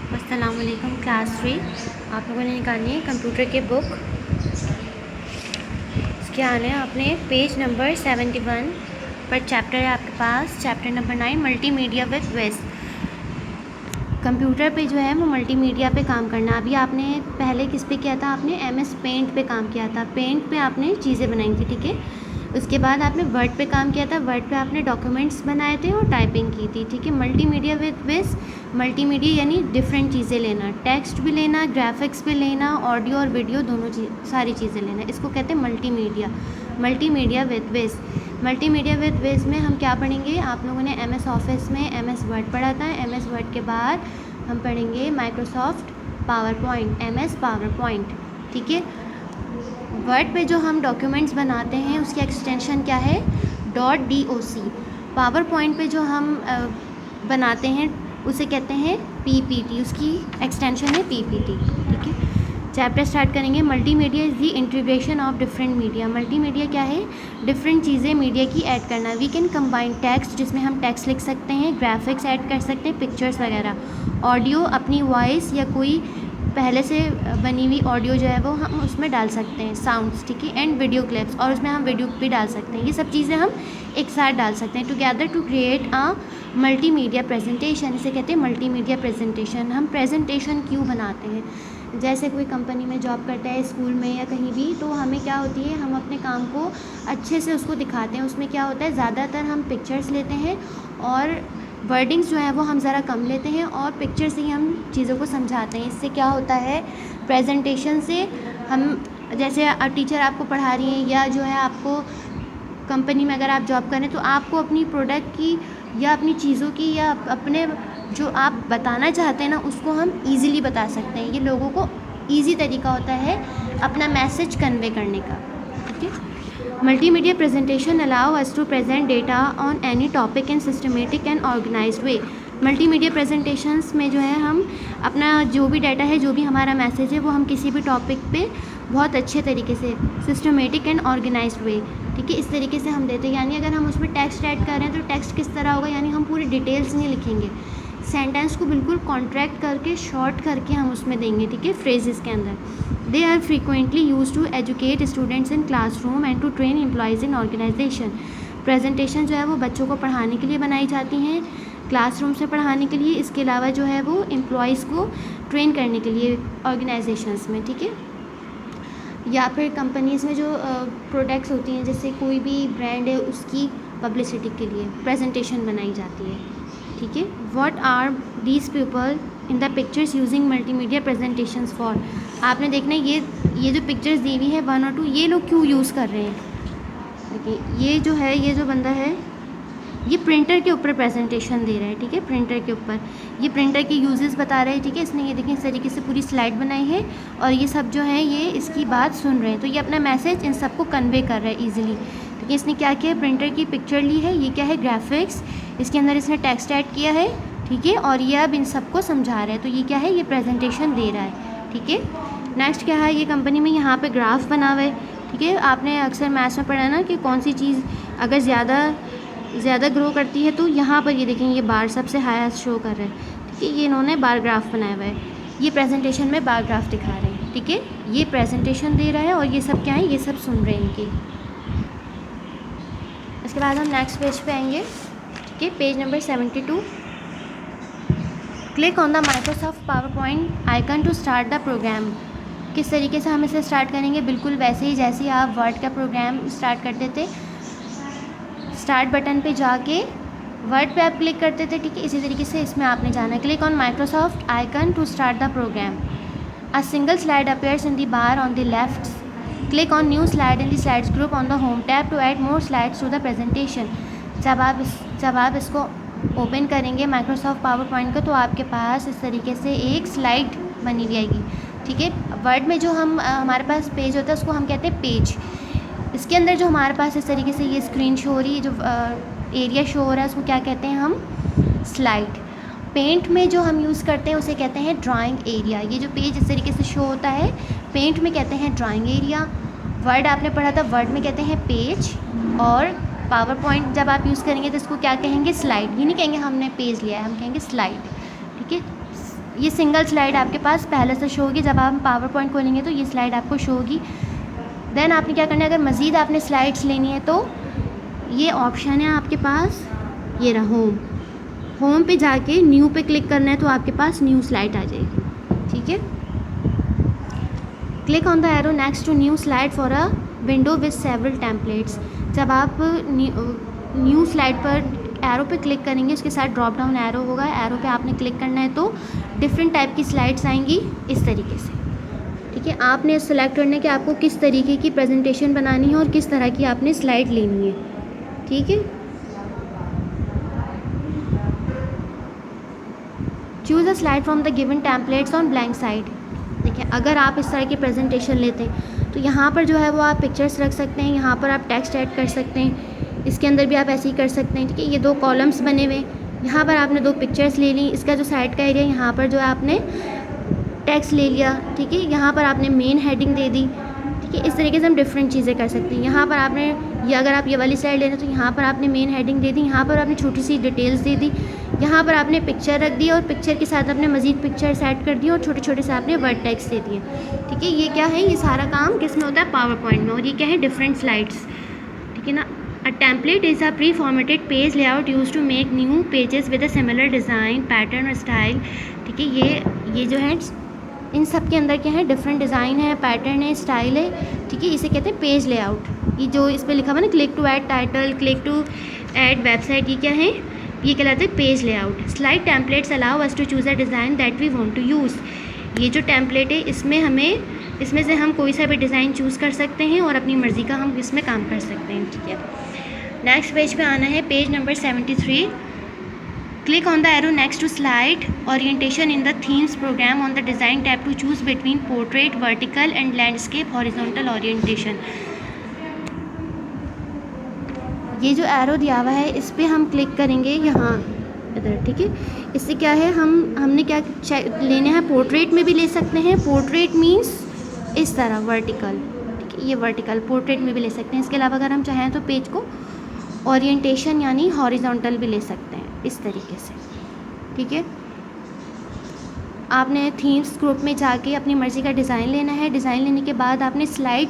अस्सलामुअलैकुम क्लास 3। आप लोगों ने निकालनी है कंप्यूटर की बुक। इसके आने आपने पेज नंबर 71 पर चैप्टर है आपके पास, चैप्टर नंबर 9 मल्टीमीडिया विद विज़। कंप्यूटर पे जो है वो मल्टीमीडिया पे काम करना। अभी आपने पहले किस पे किया था? आपने MS पेंट पे काम किया था। पेंट पे आपने चीज़ें बनाई थी, ठीक है। उसके बाद आपने वर्ड पे काम किया था। वर्ड पे आपने डॉक्यूमेंट्स बनाए थे और टाइपिंग की थी, ठीक है। मल्टीमीडिया विद विज़, मल्टीमीडिया यानी डिफरेंट चीज़ें लेना, टेक्स्ट भी लेना, ग्राफिक्स भी लेना, ऑडियो और वीडियो दोनों सारी चीज़ें लेना, इसको कहते हैं multimedia. Multimedia with विज़। Multimedia with विज़ में हम क्या पढ़ेंगे? आप लोगों ने MS ऑफिस में MS वर्ड पढ़ा था। MS वर्ड के बाद हम पढ़ेंगे Microsoft Power point, MS power point, ठीक है। वर्ड पे जो हम डॉक्यूमेंट्स बनाते हैं उसकी एक्सटेंशन क्या है? .doc। पावर पॉइंट पे जो हम बनाते हैं उसे कहते हैं PPT, उसकी एक्सटेंशन है PPT, ठीक है। चैप्टर स्टार्ट करेंगे। Multimedia is the integration of different media. Multimedia क्या है? डिफरेंट चीज़ें मीडिया की ऐड करना। वी कैन कंबाइन टेक्स्ट, जिसमें हम टेक्स्ट लिख सकते हैं, ग्राफिक्स ऐड कर सकते हैं, पिक्चर्स वगैरह, ऑडियो, अपनी वॉइस या कोई पहले से बनी हुई ऑडियो जो है वो हम उसमें डाल सकते हैं, साउंड्स, ठीक है। एंड वीडियो क्लिप्स, और उसमें हम वीडियो भी डाल सकते हैं। ये सब चीज़ें हम एक साथ डाल सकते हैं together to create a multimedia presentation. इसे कहते हैं मल्टीमीडिया प्रेजेंटेशन। हम प्रेजेंटेशन क्यों बनाते हैं? जैसे कोई कंपनी में जॉब करता है, स्कूल में या कहीं भी, तो हमें क्या होती है, हम अपने काम को अच्छे से उसको दिखाते हैं। उसमें क्या होता है, ज़्यादातर हम पिक्चर्स लेते हैं और वर्डिंग्स जो है वो हम ज़रा कम लेते हैं और पिक्चर से ही हम चीज़ों को समझाते हैं। इससे क्या होता है, प्रेजेंटेशन से हम, जैसे टीचर आपको पढ़ा रही हैं या जो है आपको कंपनी में अगर आप जॉब करें तो आपको अपनी प्रोडक्ट की या अपनी चीज़ों की या अपने जो आप बताना चाहते हैं ना उसको हम इजीली बता सकते हैं। ये लोगों को इजी तरीका होता है अपना मैसेज कन्वे करने का, ठीक है। Multimedia presentation allow us to present data on any topic in systematic and organized way. Multimedia presentations में जो है हम अपना जो भी डाटा है, जो भी हमारा मैसेज है, वो हम किसी भी टॉपिक पे बहुत अच्छे तरीके से, सिस्टमेटिक एंड ऑर्गेनाइज्ड वे, ठीक है, इस तरीके से हम देते हैं। यानी अगर हम उसमें टेक्स्ट ऐड कर रहे हैं तो टेक्स्ट किस तरह होगा, यानी हम पूरी डिटेल्स नहीं लिखेंगे, सेंटेंस को बिल्कुल कॉन्ट्रैक्ट करके, शॉर्ट करके हम उसमें देंगे, ठीक है, फ्रेजेस के अंदर। They are frequently use to educate students in classroom and to train employees in organization. Presentation जो है वो बच्चों को पढ़ाने के लिए बनाई जाती हैं, क्लासरूम से पढ़ाने के लिए, इसके अलावा जो है वो एम्प्लॉयज़ को ट्रेन करने के लिए ऑर्गेनाइजेशंस में, ठीक है। या फिर कंपनीज़ में जो प्रोडक्ट्स होती हैं, जैसे कोई भी ब्रांड है, उसकी पब्लिसिटी के लिए प्रेजेंटेशन बनाई जाती है, ठीक है। What are these people in the pictures using multimedia presentations for. आपने देखना ये जो पिक्चर्स दी हुई है 1 और 2, ये लोग क्यों यूज़ कर रहे हैं? देखिए ये जो बंदा है ये प्रिंटर के ऊपर प्रेजेंटेशन दे रहा है, ठीक है, प्रिंटर के ऊपर ये प्रिंटर के यूजेस बता रहे हैं, ठीक है। इसने ये देखिए इस तरीके से पूरी स्लाइड बनाई है और ये सब जो है ये इसकी बात सुन रहे हैं, तो ये अपना मैसेज इन सबको कन्वे कर रहा है ईजिली, ठीक है। इसने क्या किया है, प्रिंटर की पिक्चर ली है, ये क्या है, ग्राफिक्स, इसके अंदर इसने टेक्स्ट ऐड किया है, ठीक है, और ये अब इन सबको समझा रहा है, तो ये क्या है, ये प्रेजेंटेशन दे रहा है, ठीक है। नेक्स्ट क्या है, ये कंपनी में यहाँ पर ग्राफ बना हुआ है, ठीक है। आपने अक्सर मैथ्स में पढ़ा ना कि कौन सी चीज़ अगर ज़्यादा ग्रो करती है, तो यहाँ पर ये देखेंगे ये बार सबसे हाईएस्ट शो कर रहा है, ठीक है। ये इन्होंने बार ग्राफ बनाया हुआ है, ये प्रेजेंटेशन में बार ग्राफ दिखा रहे हैं, ठीक है। ये प्रेजेंटेशन दे रहा है और ये सब क्या है, ये सब सुन रहे हैं इनकी। इसके बाद हम नेक्स्ट पेज पे आएंगे, ठीक है, page number 72। Click on the Microsoft Power Point icon to start the program. किस तरीके से हम इसे स्टार्ट करेंगे? बिल्कुल वैसे ही जैसे आप वर्ड का प्रोग्राम स्टार्ट करते थे, स्टार्ट बटन पे जाके वर्ड पे आप क्लिक करते थे, ठीक है, इसी तरीके से इसमें आपने जाना है। Click on Microsoft icon to start the program. A single slide appears in the bar on the left. Click on new slide in the slides group on the home tab to add more slides to the presentation. जब आप इसको open करेंगे Microsoft Power point को, तो आपके पास इस तरीके से एक स्लाइड बनी हुई आएगी, ठीक है। वर्ड में जो हमारे पास पेज होता है उसको हम कहते हैं पेज। इसके अंदर जो हमारे पास इस तरीके से ये स्क्रीन शो हो रही है, जो एरिया शो हो रहा है, उसको क्या कहते हैं हम? स्लाइड। पेंट में जो हम यूज़ करते हैं उसे कहते हैं ड्राइंग एरिया। ये जो पेज इस तरीके से शो होता है, पेंट में कहते हैं ड्राइंग एरिया। वर्ड आपने पढ़ा था, वर्ड में कहते हैं पेज, और पावर पॉइंट जब आप यूज़ करेंगे तो इसको क्या कहेंगे? स्लाइड। ये नहीं कहेंगे हमने पेज लिया है, हम कहेंगे स्लाइड, ठीक है। ये सिंगल स्लाइड आपके पास पहले से शो होगी। जब आप पावर पॉइंट खोलेंगे तो ये स्लाइड आपको शो होगी। देन आपने क्या करना है, अगर मज़ीद आपने स्लाइड्स लेनी है तो ये ऑप्शन है आपके पास, ये रहा होम पे जाके न्यू पे क्लिक करना है तो आपके पास न्यू स्लाइड आ जाएगी। ठीक है, click on the arrow next to new slide for a window with several templates. जब आप न्यू स्लाइड पर एरो पे क्लिक करेंगे, उसके साथ ड्रॉप डाउन एरो होगा, एरो पे आपने क्लिक करना है तो डिफरेंट टाइप की स्लाइड्स आएंगी इस तरीके से। ठीक है, आपने सेलेक्ट करना है कि आपको किस तरीके की प्रेजेंटेशन बनानी है और किस तरह की आपने स्लाइड लेनी है। ठीक है, choose a slide from the given templates on blank side. देखिए, अगर आप इस तरह की प्रेजेंटेशन लेते हैं तो यहाँ पर जो है वो आप पिक्चर्स रख सकते हैं, यहाँ पर आप टेक्स्ट ऐड कर सकते हैं, इसके अंदर भी आप ऐसे ही कर सकते हैं। ठीक है, ये 2 कॉलम्स बने हुए, यहाँ पर आपने 2 पिक्चर्स ले ली, इसका जो साइड का एरिया यहाँ पर जो है आपने टेक्स्ट ले लिया। ठीक है, यहाँ पर आपने मेन हेडिंग दे दी। ठीक है, इस तरीके से हम डिफरेंट चीज़ें कर सकते हैं। यहाँ पर आपने ये, अगर आप ये वाली स्लाइड ले रहे हैं तो यहाँ पर आपने मेन हेडिंग दे दी, यहाँ पर आपने छोटी सी डिटेल्स दे दी, यहाँ पर आपने पिक्चर रख दी और पिक्चर के साथ आपने मज़ीद पिक्चर्स ऐड कर दी और छोटे छोटे से आपने वर्ड टेक्स्ट दे दिए। ठीक है, ये क्या है, ये सारा काम किस में होता है, पावर पॉइंट में। और ये क्या है, डिफरेंट स्लाइड्स। ठीक है ना। A template is a pre formatted page layout use to make new pages with a similar design, pattern और स्टाइल। ठीक है, ये जो है इन सब के अंदर क्या है, डिफरेंट डिज़ाइन है, पैटर्न है, स्टाइल है। ठीक है, इसे कहते हैं पेज लेआउट। ये जो इस पर लिखा हुआ ना, click to add title, click to add website, ये क्या है, ये कहलाते हैं page layout. Slide templates allow us to choose a design that we want to use. ये जो टेम्पलेट है इसमें से हम कोई सा भी डिज़ाइन चूज़ कर सकते हैं और अपनी मर्ज़ी का हम इसमें काम कर सकते हैं। ठीक है, नेक्स्ट पेज पे आना है, page number 73। Click on the arrow next to slide orientation in the themes program on the design tab to choose between portrait, vertical and landscape horizontal orientation। ये जो एरो दिया हुआ है इस पर हम क्लिक करेंगे यहाँ इधर। ठीक है, इससे क्या है, हमने क्या लेने हैं, पोर्ट्रेट में भी ले सकते हैं। पोर्ट्रेट मीन्स इस तरह वर्टिकल। ठीक है, ये वर्टिकल पोर्ट्रेट में भी ले सकते हैं। इसके अलावा अगर हम चाहें तो पेज को ओरिएंटेशन यानी हॉरिजॉन्टल भी ले सकते हैं इस तरीके से। ठीक है, आपने थीम्स ग्रुप में जाके अपनी मर्ज़ी का डिज़ाइन लेना है। डिज़ाइन लेने के बाद आपने स्लाइड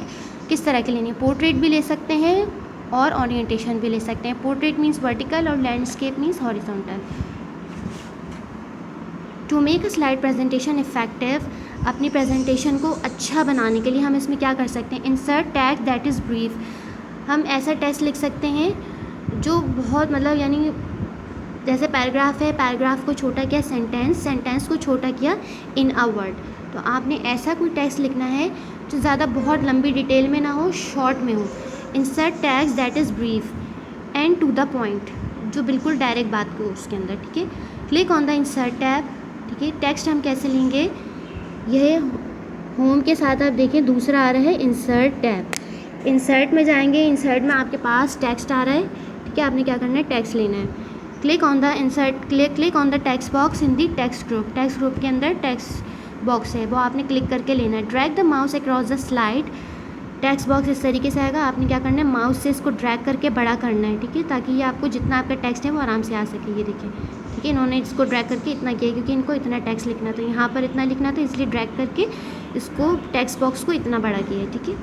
किस तरह की लेनी है, पोर्ट्रेट भी ले सकते हैं और ओरिएंटेशन भी ले सकते हैं। पोर्ट्रेट मीन्स वर्टिकल और landscape means horizontal. To make a slide presentation effective, अपनी प्रेजेंटेशन को अच्छा बनाने के लिए हम इसमें क्या कर सकते हैं, insert tag that is brief. हम ऐसा टेक्स्ट लिख सकते हैं जो बहुत मतलब यानी जैसे पैराग्राफ है, पैराग्राफ को छोटा किया सेंटेंस को छोटा किया इन अ वर्ड। तो आपने ऐसा कोई टेक्स्ट लिखना है जो ज़्यादा बहुत लंबी डिटेल में ना हो, शॉर्ट में हो। Insert tags that is brief and to the point, जो बिल्कुल डायरेक्ट बात को उसके अंदर। ठीक है, click on the insert tab. ठीक है, टेक्स्ट हम कैसे लेंगे, यह होम के साथ आप देखें दूसरा आ रहा है इंसर्ट टैब। इंसर्ट में जाएंगे, इंसर्ट में आपके पास टेक्स्ट आ रहा है। ठीक है, आपने क्या करना है, टेक्स्ट लेना है। Click on the insert, click on the text box in the text group. Text group के अंदर टेक्स्ट बॉक्स है, वो आपने क्लिक करके लेना है। Drag the mouse across the slide. Text box इस तरीके से आएगा, आपने क्या करना है, माउस से इसको ड्रैग करके बड़ा करना है। ठीक है, ताकि ये आपको जितना आपका टेक्स्ट है वो आराम से आ सके। ये देखिए, ठीक है, इन्होंने इसको ड्रैग करके इतना किया क्योंकि इनको इतना टेक्स्ट लिखना था, यहाँ पर इतना लिखना था, इसलिए ड्रैग करके इसको टेक्स्ट बॉक्स को इतना बड़ा किया है। ठीक है,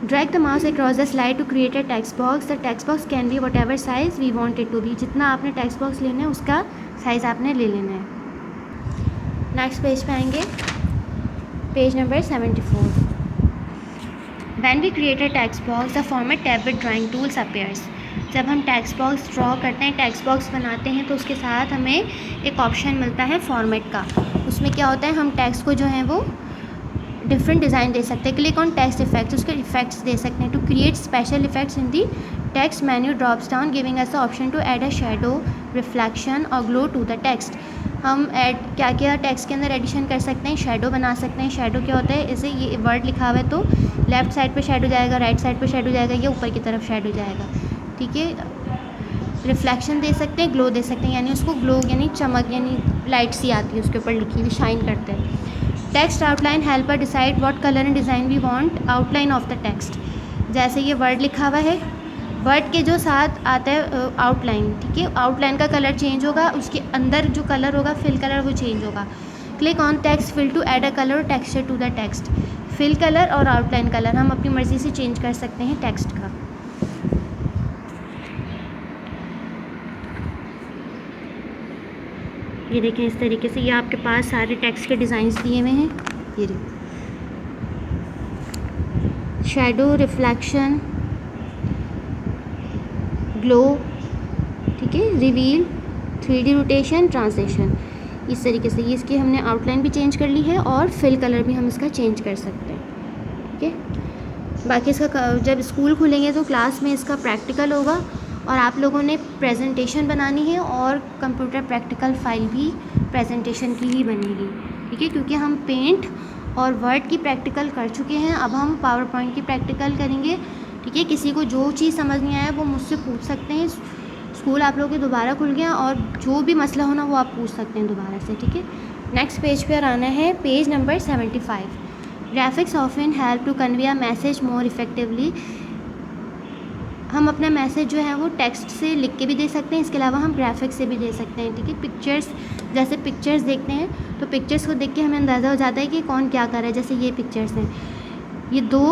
drag the mouse across the slide to create a text box. The text box can be whatever size we want it to be. जितना आपने टेक्स्ट बॉक्स लेना है उसका साइज़ आपने ले लेना है। नेक्स्ट पेज पे आएंगे, page number 74। When we create a text box, the format tab with drawing tools appears। जब हम टेक्स्ट बॉक्स ड्रॉ करते हैं, टेक्स्ट बॉक्स बनाते हैं तो उसके साथ हमें एक ऑप्शन मिलता है फॉर्मेट का। उसमें क्या होता है, हम टेक्स्ट को जो है वो डिफरेंट डिज़ाइन दे सकते हैं। क्लिक ऑन टेक्स्ट इफेक्ट्स, उसके इफेक्ट्स दे सकते हैं। To create special effects in the text menu drops down giving us the option to add a shadow, reflection और ग्लो टू द टेक्स्ट। हम ऐड क्या क्या टेक्स्ट के अंदर एडिशन कर सकते हैं, शेडो बना सकते हैं। शेडो क्या होता है, इसे ये वर्ड लिखा हुआ है तो लेफ़्ट साइड पे शेडो जाएगा, राइट साइड पे शेडो जाएगा, या ऊपर की तरफ शेडो जाएगा। ठीक है, रिफ्लेक्शन दे सकते हैं, ग्लो दे सकते हैं, यानी उसको ग्लो यानी चमक यानी लाइट सी आती है उसके ऊपर लिखी हुई, शाइन करते हैं। Text outline help us decide what colour and design we want. Outline of the text, जैसे ये वर्ड लिखा हुआ है, वर्ड के जो साथ आता है आउटलाइन, ठीक है, आउटलाइन का कलर चेंज होगा, उसके अंदर जो कलर होगा फिल कलर वो चेंज होगा। Click on text fill to add a colour or texture to the text. Fill colour और आउटलाइन कलर हम अपनी मर्ज़ी से चेंज कर सकते हैं टेक्स्ट का। ये देखें इस तरीके से, ये आपके पास सारे टेक्स्ट के डिज़ाइंस दिए हुए हैं। ये देखिए, शैडो, रिफ्लेक्शन, ग्लो, ठीक है, रिवील, 3D रोटेशन, ट्रांसलेशन, इस तरीके से ये इसकी हमने आउटलाइन भी चेंज कर ली है और फिल कलर भी हम इसका चेंज कर सकते हैं, ठीक है। बाकी इसका जब स्कूल खुलेंगे तो क्लास में इसका प्रैक्टिकल होगा और आप लोगों ने प्रेजेंटेशन बनानी है और कंप्यूटर प्रैक्टिकल फ़ाइल भी प्रेजेंटेशन की ही बनेगी, ठीक है, क्योंकि हम पेंट और वर्ड की प्रैक्टिकल कर चुके हैं। अब हम पावर पॉइंट की प्रैक्टिकल करेंगे, ठीक है। किसी को जो चीज़ समझ नहीं आया वो मुझसे पूछ सकते हैं। स्कूल आप लोगों के दोबारा खुल गया और जो भी मसला हो ना वो आप पूछ सकते हैं दोबारा से, ठीक है। नेक्स्ट पेज पर आना है, page number 75। Graphics often help to convey a message more effectively. हम अपना मैसेज जो है वो टेक्स्ट से लिख के भी दे सकते हैं, इसके अलावा हम ग्राफिक्स से भी दे सकते हैं, ठीक है। पिक्चर्स, जैसे पिक्चर्स देखते हैं तो पिक्चर्स को देख के हमें अंदाज़ा हो जाता है कि कौन क्या कर रहा है। जैसे ये पिक्चर्स हैं, ये 2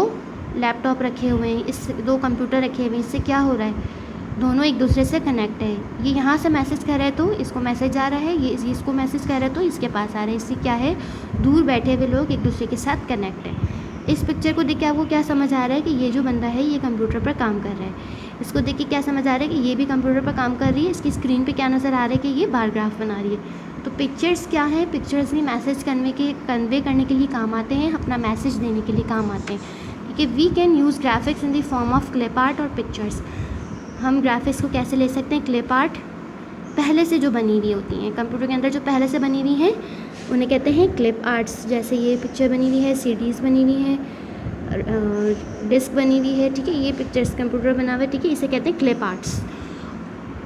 लैपटॉप रखे हुए हैं, इस 2 कंप्यूटर रखे हुए हैं, इससे क्या हो रहा है, दोनों एक दूसरे से कनेक्ट है। ये यहाँ से मैसेज कर रहा है तो इसको मैसेज आ रहा है, ये इसको मैसेज कर रहा है तो इसके पास आ रहा है। इससे क्या है, दूर बैठे हुए लोग एक दूसरे के साथ कनेक्ट है। इस पिक्चर को देख के आपको क्या समझ आ रहा है कि ये जो बंदा है ये कंप्यूटर पर काम कर रहा है। इसको देख के क्या समझ आ रहा है कि ये भी कंप्यूटर पर काम कर रही है। इसकी स्क्रीन पे क्या नज़र आ रहा है कि ये बार ग्राफ बना रही है। तो पिक्चर्स क्या है, पिक्चर्स भी मैसेज कन्वे करने के लिए काम आते हैं, अपना मैसेज देने के लिए काम आते हैं, ठीक है। We can use graphics in the form of clip art और पिक्चर्स। हम ग्राफिक्स को कैसे ले सकते हैं, क्लिप आर्ट पहले से जो बनी हुई होती हैं कंप्यूटर के अंदर, जो पहले से बनी हुई हैं उन्हें कहते हैं क्लिप आर्ट्स। जैसे ये पिक्चर बनी हुई है, सीडीज़ बनी हुई हैं, डिस्क बनी हुई है, ठीक है, ये पिक्चर्स कंप्यूटर बना हुआ है, ठीक है, इसे कहते हैं क्लिप आर्ट्स।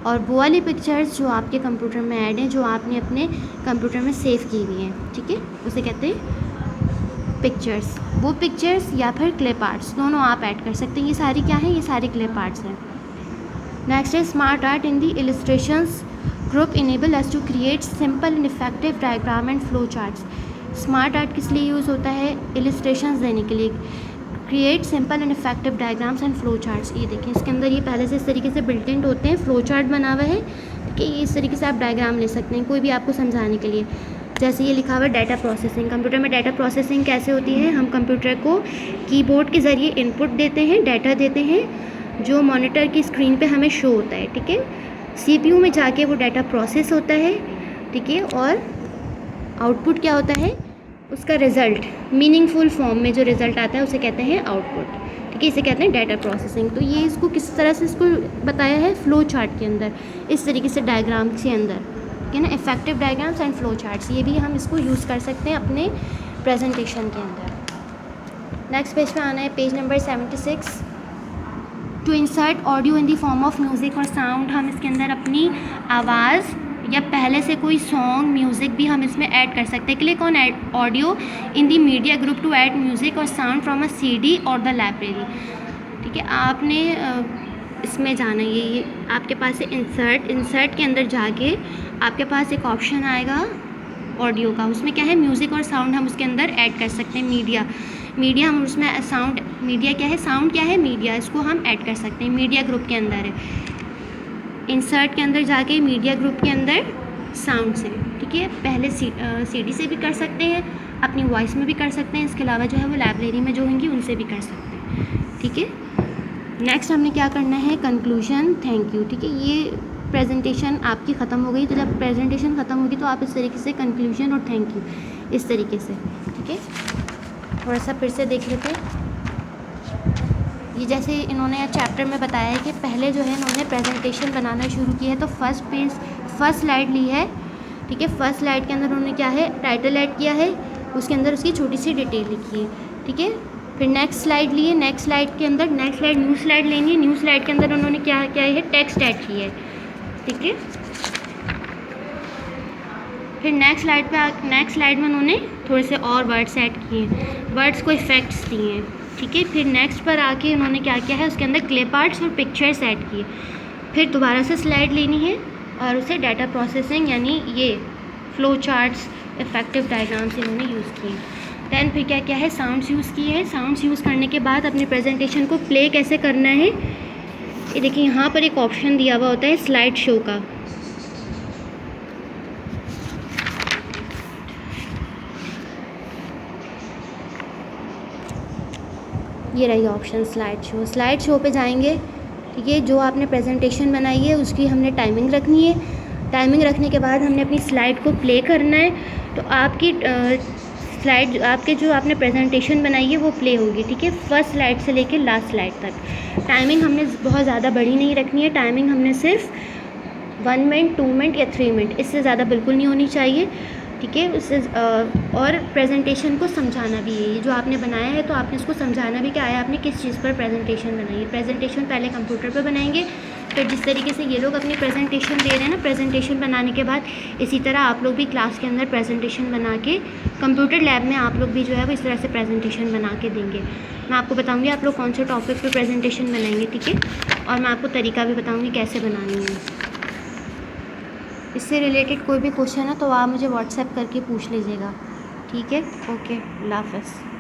और वो वाली पिक्चर्स जो आपके कंप्यूटर में ऐड हैं, जो आपने अपने कंप्यूटर में सेव की हुई हैं, ठीक है, उसे कहते हैं पिक्चर्स। वो पिक्चर्स या फिर क्लिप आर्ट्स दोनों आप ऐड कर सकते हैं। ये सारी क्या है, ये सारी क्लिप आर्ट्स हैं। नेक्स्ट है smart art in the illustrations group enable us to create simple and effective diagram and flow charts. Smart art किस लिए यूज़ होता है, इलस्ट्रेशंस देने के लिए। Create simple and effective diagrams and flow charts, ये देखें इसके अंदर ये पहले से इस तरीके से बिल्ट इन होते हैं, फ्लो चार्ट बना हुआ है कि ये इस तरीके से आप डायग्राम ले सकते हैं कोई भी आपको समझाने के लिए। जैसे ये लिखा हुआ है डाटा प्रोसेसिंग। कंप्यूटर में डाटा प्रोसेसिंग कैसे होती है, हम कंप्यूटर को कीबोर्ड के ज़रिए इनपुट देते हैं, डाटा देते हैं जो मॉनिटर की स्क्रीन पे हमें शो होता है, ठीक है। सीपीयू में जाके वो डाटा प्रोसेस होता है, ठीक है, और आउटपुट क्या होता है, उसका रिज़ल्ट मीनिंगफुल फॉर्म में जो रिज़ल्ट आता है उसे कहते हैं आउटपुट, ठीक है, इसे कहते हैं डाटा प्रोसेसिंग। तो ये इसको किस तरह से इसको बताया है, फ्लो चार्ट के अंदर, इस तरीके से डायग्राम के अंदर, ठीक है ना, effective diagrams and flow charts. ये भी हम इसको यूज़ कर सकते हैं अपने प्रेजेंटेशन के अंदर। नेक्स्ट पेज पे आना है, page number 76। To insert audio in the form of music और साउंड। हम इसके अंदर अपनी आवाज़ या पहले से कोई सॉन्ग, म्यूज़िक भी हम इसमें ऐड कर सकते हैं। Click on add audio in the media group to add music और साउंड फ्रॉम अ सीडी और द लाइब्रेरी, ठीक है। आपने इसमें जाना है, ये आपके पास है इंसर्ट के अंदर जाके आपके पास एक ऑप्शन आएगा ऑडियो का, उसमें क्या है, म्यूज़िक और साउंड हम उसके अंदर ऐड कर सकते हैं। मीडिया हम उसमें साउंड, मीडिया क्या है, साउंड क्या है, मीडिया, इसको हम ऐड कर सकते हैं, मीडिया ग्रुप के अंदर है। इंसर्ट के अंदर जाके मीडिया ग्रुप के अंदर साउंड से, ठीक है, पहले सीडी से भी कर सकते हैं, अपनी वॉइस में भी कर सकते हैं, इसके अलावा जो है वो लाइब्रेरी में जो होंगी उनसे भी कर सकते हैं, ठीक है। नेक्स्ट हमने क्या करना है, कंक्लूजन, थैंक यू, ठीक है। ये प्रेजेंटेशन आपकी ख़त्म हो गई, तो जब प्रेजेंटेशन ख़त्म होगी तो आप इस तरीके से कंक्लूजन और थैंक यू इस तरीके से, ठीक है। थोड़ा सा फिर से देख लेते हैं। ये जैसे इन्होंने चैप्टर में बताया है कि पहले जो है इन्होंने प्रेजेंटेशन बनाना शुरू की है, तो फर्स्ट स्लाइड ली है, ठीक है। फर्स्ट स्लाइड के अंदर उन्होंने क्या है, टाइटल ऐड किया है, उसके अंदर उसकी छोटी सी डिटेल लिखी है, ठीक है। फिर नेक्स्ट स्लाइड ली है, नेक्स्ट स्लाइड के अंदर न्यू स्लाइड लेनी है, न्यू स्लाइड के अंदर उन्होंने क्या क्या है, टेक्स्ट ऐड की है, ठीक है। फिर नेक्स्ट स्लाइड में उन्होंने थोड़े से और वर्ड्स ऐड किए हैं, वर्ड्स को इफ़ेक्ट्स दिए हैं, ठीक है। फिर नेक्स्ट पर आके उन्होंने क्या किया है, उसके अंदर क्लिप आर्ट्स और पिक्चर्स ऐड किए। फिर दोबारा से स्लाइड लेनी है और उसे डाटा प्रोसेसिंग यानी ये फ्लो चार्ट्स, इफेक्टिव डायग्राम्स इन्होंने यूज़ किए। दैन फिर क्या क्या है, साउंड्स यूज़ किए हैं। साउंड्स यूज़ करने के बाद अपनी प्रेजेंटेशन को प्ले कैसे करना है, ये देखिए यहाँ पर एक ऑप्शन दिया हुआ होता है स्लाइड शो का। ये रही option slide show. Slide show पे जाएंगे, ठीक है। जो आपने प्रेजेंटेशन बनाई है उसकी हमने टाइमिंग रखनी है। टाइमिंग रखने के बाद हमने अपनी स्लाइड को प्ले करना है। तो आपकी स्लाइड, आपके जो आपने प्रेजेंटेशन बनाई है वो प्ले होगी, ठीक है, फर्स्ट स्लाइड से लेकर लास्ट स्लाइड तक। टाइमिंग हमने बहुत ज़्यादा बड़ी नहीं रखनी है। टाइमिंग हमने सिर्फ 1 मिनट, 2 मिनट या 3 मिनट, इससे ज़्यादा बिल्कुल नहीं होनी चाहिए, ठीक है। उससे और प्रेजेंटेशन को समझाना भी है। ये जो आपने बनाया है तो आपने उसको समझाना भी क्या है, आपने किस चीज़ पर प्रेजेंटेशन बनाई है। प्रेजेंटेशन पहले कंप्यूटर पर बनाएंगे, फिर जिस तरीके से ये लोग अपनी प्रेजेंटेशन दे रहे हैं ना, प्रेजेंटेशन बनाने के बाद इसी तरह आप लोग भी क्लास के अंदर प्रेजेंटेशन बना के कंप्यूटर लैब में आप लोग भी जो है वो इस तरह से प्रेजेंटेशन बना के देंगे। मैं आपको बताऊँगी आप लोग कौन से टॉपिक पर प्रेजेंटेशन बनाएंगे, ठीक है। और मैं आपको तरीका भी बताऊँगी कैसे बनानी है। इससे रिलेटेड कोई भी क्वेश्चन है तो आप मुझे व्हाट्सएप करके पूछ लीजिएगा, ठीक है। ओके, अल्लाह हाफ़िज़।